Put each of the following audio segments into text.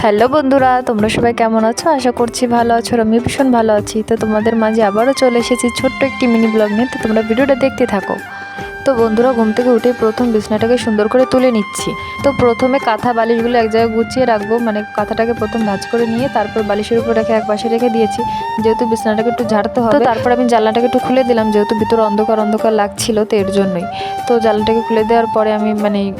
Hello বন্ধুরা, তোমরা সবাই কেমন আছো? আশা করছি ভালো আছো। আর আমি ভীষণ ভালো আছি। তো তোমাদের মাঝে আবারও চলে এসেছি ছোট্ট একটি মিনি ব্লগ নিয়ে। তো তোমরা ভিডিওটা দেখতে থাকো। তো বন্ধুরা, ঘুম থেকে উঠে প্রথম বিছনাটাকে সুন্দর করে তুলে নিচ্ছি। তো প্রথমে কাঁথা বালিশগুলো এক জায়গায় গুছিয়ে রাখবো, মানে কাঁথাটাকে প্রথম ভাঁজ করে নিয়ে তারপর বালিশের উপর রেখে এক পাশে রেখে দিয়েছি, যেহেতু বিছনাটাকে একটু ঝাড়তে হবে। তো তারপর আমি জানলাটাকে একটু খুলে দিলাম, যেহেতু ভিতরে অন্ধকার অন্ধকার লাগছিল, তো এর জন্যই। তো জানলাটাকে খুলে দেওয়ার পরে আমি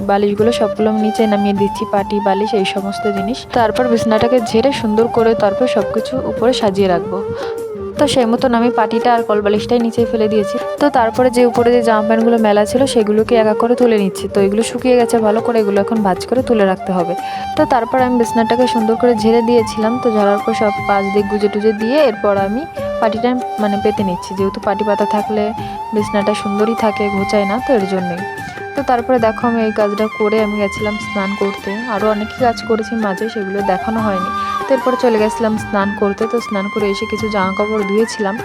বালিশগুলো সবগুলো নিচে নামিয়ে দিচ্ছি, পাটি বালিশ এই সমস্ত জিনিস। তারপর বিছনাটাকে ঝেড়ে সুন্দর করে তারপর সব কিছু উপরে সাজিয়ে রাখবো। তো সেই মতন আমি পাটিটা আর কলবালিশটাই নিচেই ফেলে দিয়েছি। তো তারপরে যে উপরে যে জামা প্যান্টগুলো মেলা ছিল সেগুলোকে একা করে তুলে নিচ্ছি। তো এগুলো শুকিয়ে গেছে ভালো করে, এগুলো এখন ভাঁজ করে তুলে রাখতে হবে। তো তারপর আমি বিছনাটাকে সুন্দর করে ঝেড়ে দিয়েছিলাম। তো ঝাড়ার পর সব পাশ দিয়ে গুজে টুজে দিয়ে এরপর আমি পাটিটা পেতে নিচ্ছি, যেহেতু পাটি পাতা থাকলে বিছনাটা সুন্দরই থাকে, ঘোচায় না, তো এর জন্যই। তো তারপরে দেখো আমি এই কাজটা করে আমি গেছিলাম স্নান করতে। আরও অনেকই কাজ করেছি মাঝে, সেগুলো দেখানো হয়নি। তো এরপরে চলে গেছিলাম স্নান করতে। তো স্নান করে এসে কিছু জামা কাপড় ধুয়েছিলাম,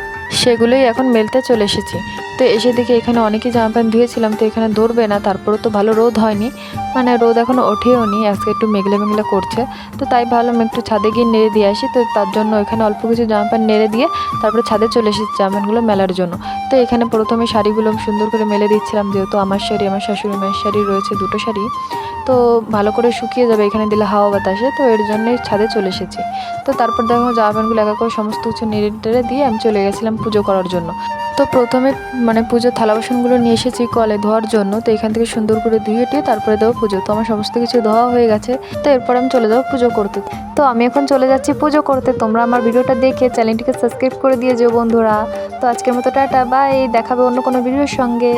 সেগুলোই এখন মেলতে চলে এসেছি। তো এসে দেখি এখানে অনেকই জামা প্যান্ট ধুয়েছিলাম, তো এখানে ধরবে না, তারপরেও তো ভালো রোদ হয়নি, রোদ এখনও ওঠেও নি, আজকে একটু মেঘলা মেঘলা করছে। তো তাই ভাবলাম একটু ছাদে গিয়ে নেড়ে দিয়ে আসি। তো তার জন্য এখানে অল্প কিছু জামা প্যান্ট নেড়ে দিয়ে তারপরে ছাদে চলে এসেছি জামা প্যান্টগুলো মেলার জন্য। তো এখানে প্রথমে শাড়িগুলো সুন্দর করে মেলে দিচ্ছিলাম, যেহেতু আমার শাড়ি, আমার শাশুড়ি মায়ের শাড়ি রয়েছে, দুটো শাড়ি, তো ভালো করে শুকিয়ে যাবে এখানে দিলে হাওয়া বাতাসে, তো এর জন্যই ছাদে চলে এসেছি। তো তারপর দেখো জামা প্যান্টগুলো একা করে সমস্ত কিছু নেড়ে টেড়ে দিয়ে আমি চলে গেছিলাম পুজো করার জন্য। তো প্রথমে পুজোর থালা বাসনগুলো নিয়ে এসেছি কলে ধোয়ার জন্য। তো এখান থেকে সুন্দর করে ধুয়ে টুয়ে তারপরে দেবো পুজো। তো আমার সমস্ত কিছু ধোয়া হয়ে গেছে, তো এরপর আমি চলে যাবো পুজো করতে। তো আমি এখন চলে যাচ্ছি পুজো করতে। তোমরা আমার ভিডিওটা দেখে চ্যানেলটিকে সাবস্ক্রাইব করে দিয়ে যেও বন্ধুরা। তো আজকের মতো টাটা, বাই, দেখাবে অন্য কোনো ভিডিওর সঙ্গে।